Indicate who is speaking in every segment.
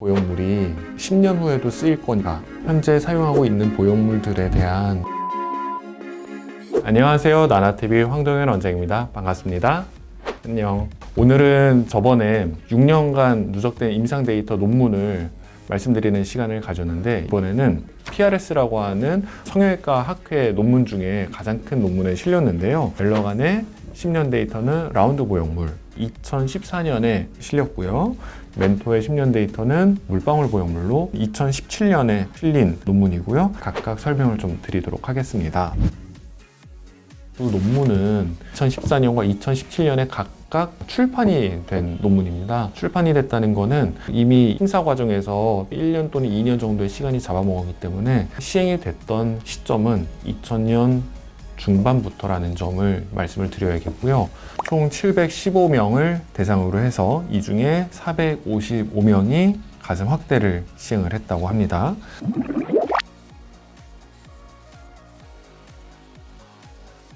Speaker 1: 보형물이 10년 후에도 쓰일 거냐, 현재 사용하고 있는 보형물들에 대한. 안녕하세요, 나나TV 황동현 원장입니다. 반갑습니다. 안녕. 오늘은 저번에 6년간 누적된 임상 데이터 논문을 말씀드리는 시간을 가졌는데, 이번에는 PRS라고 하는 성형외과 학회 논문 중에 가장 큰 논문에 실렸는데요. 웰러간의 10년 데이터는 라운드 보형물 2014년에 실렸고요. 멘토의 10년 데이터는 물방울 보형물로 2017년에 실린 논문이고요. 각각 설명을 좀 드리도록 하겠습니다. 두 논문은 2014년과 2017년에 각각 출판이 된 논문입니다. 출판이 됐다는 거는 이미 심사 과정에서 1년 또는 2년 정도의 시간이 잡아먹었기 때문에 시행이 됐던 시점은 2000년 중반부터라는 점을 말씀을 드려야겠고요. 총 715명을 대상으로 해서 이 중에 455명이 가슴 확대를 시행을 했다고 합니다.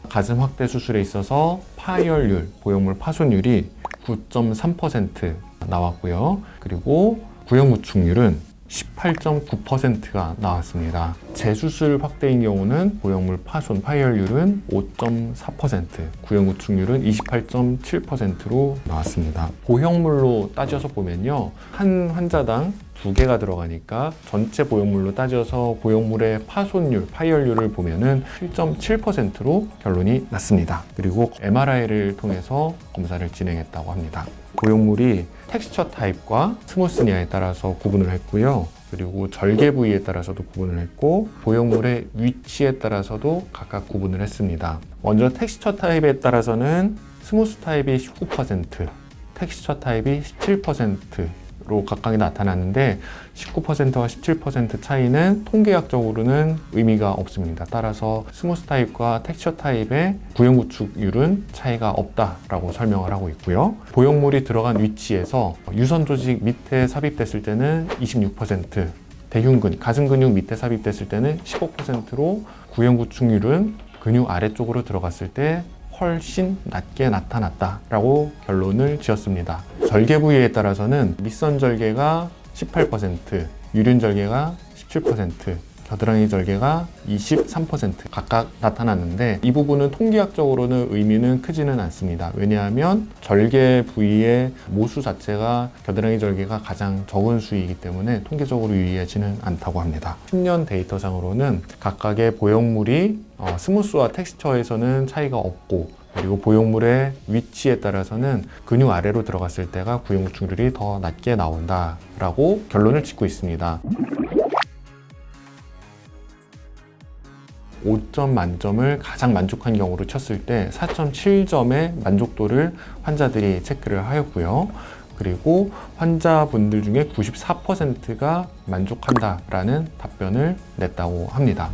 Speaker 1: 가슴 확대 수술에 있어서 파열률, 보형물 파손율이 9.3% 나왔고요. 그리고 구형 구축률은 18.9%가 나왔습니다. 재수술 확대인 경우는 보형물 파손 파열률은 5.4%, 구형 구축률은 28.7%로 나왔습니다. 보형물로 따져서 보면요, 한 환자당 2개가 들어가니까 전체 보형물로 따져서 보형물의 파손율, 파열률을 보면은 7.7%로 결론이 났습니다. 그리고 MRI를 통해서 검사를 진행했다고 합니다. 보형물이 텍스처 타입과 스무스니아에 따라서 구분을 했고요. 그리고 절개 부위에 따라서도 구분을 했고, 보형물의 위치에 따라서도 각각 구분을 했습니다. 먼저 텍스처 타입에 따라서는 스무스 타입이 19%, 텍스처 타입이 17%로 각각이 나타났는데, 19%와 17% 차이는 통계학적으로는 의미가 없습니다. 따라서 스무스 타입과 텍스처 타입의 구형 구축률은 차이가 없다라고 설명을 하고 있고요. 보형물이 들어간 위치에서 유선 조직 밑에 삽입됐을 때는 26%, 대흉근, 가슴 근육 밑에 삽입됐을 때는 15%로 구형 구축률은 근육 아래쪽으로 들어갔을 때 훨씬 낮게 나타났다라고 결론을 지었습니다. 절개 부위에 따라서는 밑선 절개가 18%, 유륜 절개가 17%, 겨드랑이 절개가 23% 각각 나타났는데, 이 부분은 통계학적으로는 의미는 크지는 않습니다. 왜냐하면 절개 부위의 모수 자체가 겨드랑이 절개가 가장 적은 수이기 때문에 통계적으로 유의하지는 않다고 합니다. 10년 데이터상으로는 각각의 보형물이 스무스와 텍스처에서는 차이가 없고, 그리고 보형물의 위치에 따라서는 근육 아래로 들어갔을 때가 구형 구축률이 더 낮게 나온다라고 결론을 짓고 있습니다. 5점 만점을 가장 만족한 경우로 쳤을 때 4.7점의 만족도를 환자들이 체크를 하였고요. 그리고 환자분들 중에 94%가 만족한다라는 답변을 냈다고 합니다.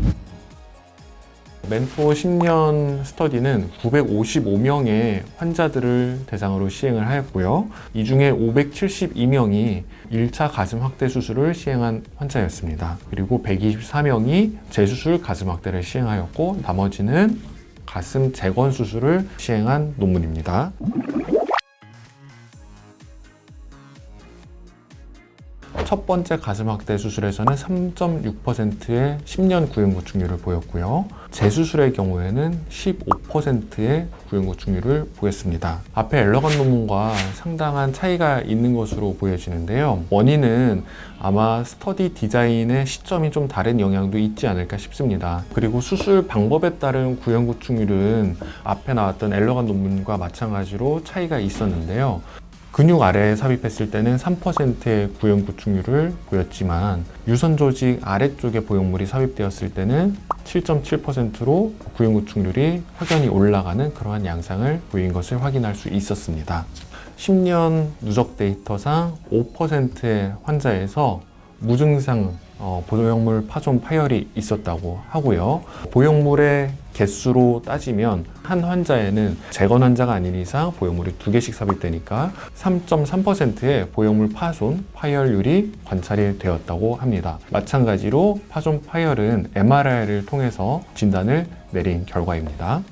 Speaker 1: 멘토 10년 스터디는 955명의 환자들을 대상으로 시행을 하였고요. 이 중에 572명이 1차 가슴 확대 수술을 시행한 환자였습니다. 그리고 124명이 재수술 가슴 확대를 시행하였고, 나머지는 가슴 재건 수술을 시행한 논문입니다. 첫 번째 가슴 확대 수술에서는 3.6%의 10년 구형 구축률을 보였고요. 재수술의 경우에는 15%의 구형 구축률을 보였습니다. 앞에 웰러간 논문과 상당한 차이가 있는 것으로 보여지는데요. 원인은 아마 스터디 디자인의 시점이 좀 다른 영향도 있지 않을까 싶습니다. 그리고 수술 방법에 따른 구형 구축률은 앞에 나왔던 웰러간 논문과 마찬가지로 차이가 있었는데요. 근육 아래에 삽입했을 때는 3%의 구형 구축률을 보였지만, 유선 조직 아래쪽에 보형물이 삽입되었을 때는 7.7%로 구형 구축률이 확연히 올라가는 그러한 양상을 보인 것을 확인할 수 있었습니다. 10년 누적 데이터상 5%의 환자에서 무증상 보형물 파손 파열이 있었다고 하고요. 보형물의 개수로 따지면 한 환자에는 재건 환자가 아닌 이상 보형물이 2개씩 삽입되니까 3.3%의 보형물 파손 파열률이 관찰이 되었다고 합니다. 마찬가지로 파손 파열은 MRI를 통해서 진단을 내린 결과입니다.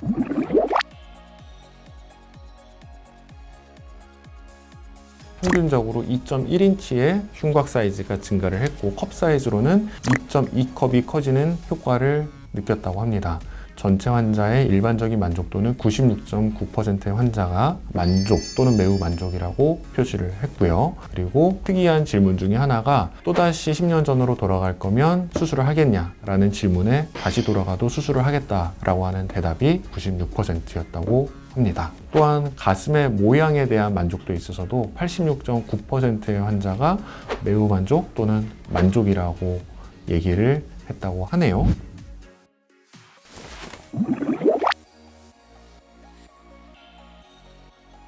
Speaker 1: 평균적으로 2.1인치의 흉곽 사이즈가 증가를 했고 컵 사이즈로는 2.2컵이 커지는 효과를 느꼈다고 합니다. 전체 환자의 일반적인 만족도는 96.9%의 환자가 만족 또는 매우 만족이라고 표시를 했고요. 그리고 특이한 질문 중에 하나가 또다시 10년 전으로 돌아갈 거면 수술을 하겠냐라는 질문에 다시 돌아가도 수술을 하겠다라고 하는 대답이 96%였다고 합니다. 또한 가슴의 모양에 대한 만족도에 있어서도 86.9%의 환자가 매우 만족 또는 만족이라고 얘기를 했다고 하네요.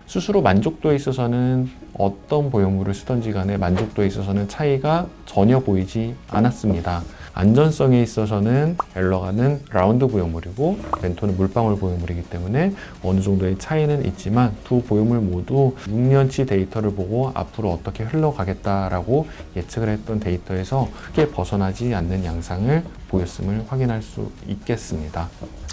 Speaker 1: 수술 후 만족도에 있어서는 어떤 보형물을 쓰던지 간에 만족도에 있어서는 차이가 전혀 보이지 않았습니다. 안전성에 있어서는 엘러가는 라운드 보형물이고 멘토는 물방울 보형물이기 때문에 어느 정도의 차이는 있지만 두 보형물 모두 6년치 데이터를 보고 앞으로 어떻게 흘러가겠다라고 예측을 했던 데이터에서 크게 벗어나지 않는 양상을 보였음을 확인할 수 있겠습니다.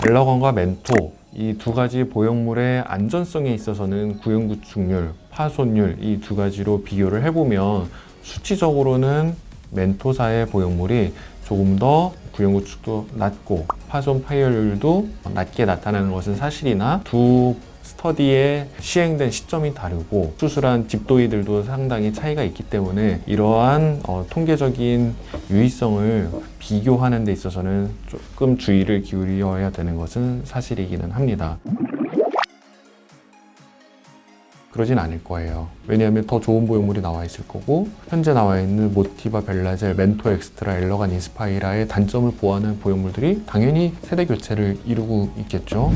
Speaker 1: 엘러건과 멘토 이 두 가지 보형물의 안전성에 있어서는 구형구축률, 파손율 이 두 가지로 비교를 해보면 수치적으로는 멘토사의 보형물이 조금 더 구형구축도 낮고 파손 파열율도 낮게 나타나는 것은 사실이나 두 스터디에 시행된 시점이 다르고 수술한 집도이들도 상당히 차이가 있기 때문에 이러한 통계적인 유의성을 비교하는 데 있어서는 조금 주의를 기울여야 되는 것은 사실이기는 합니다. 그러진 않을 거예요. 왜냐하면 더 좋은 보형물이 나와 있을 거고 현재 나와 있는 모티바, 벨라젤, 멘토 엑스트라, 엘러간, 인스파이라의 단점을 보완한 보형물들이 당연히 세대 교체를 이루고 있겠죠.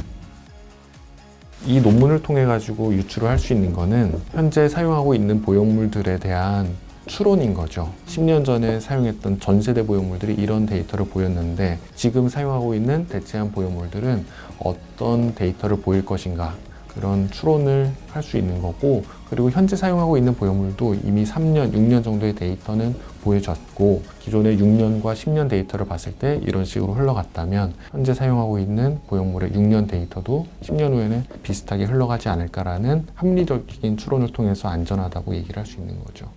Speaker 1: 이 논문을 통해 가지고 유추를 할 수 있는 거는 현재 사용하고 있는 보형물들에 대한 추론인 거죠. 10년 전에 사용했던 전 세대 보형물들이 이런 데이터를 보였는데 지금 사용하고 있는 대체한 보형물들은 어떤 데이터를 보일 것인가 그런 추론을 할 수 있는 거고 그리고 현재 사용하고 있는 보형물도 이미 3년, 6년 정도의 데이터는 보여졌고 기존의 6년과 10년 데이터를 봤을 때 이런 식으로 흘러갔다면 현재 사용하고 있는 보형물의 6년 데이터도 10년 후에는 비슷하게 흘러가지 않을까라는 합리적인 추론을 통해서 안전하다고 얘기를 할 수 있는 거죠.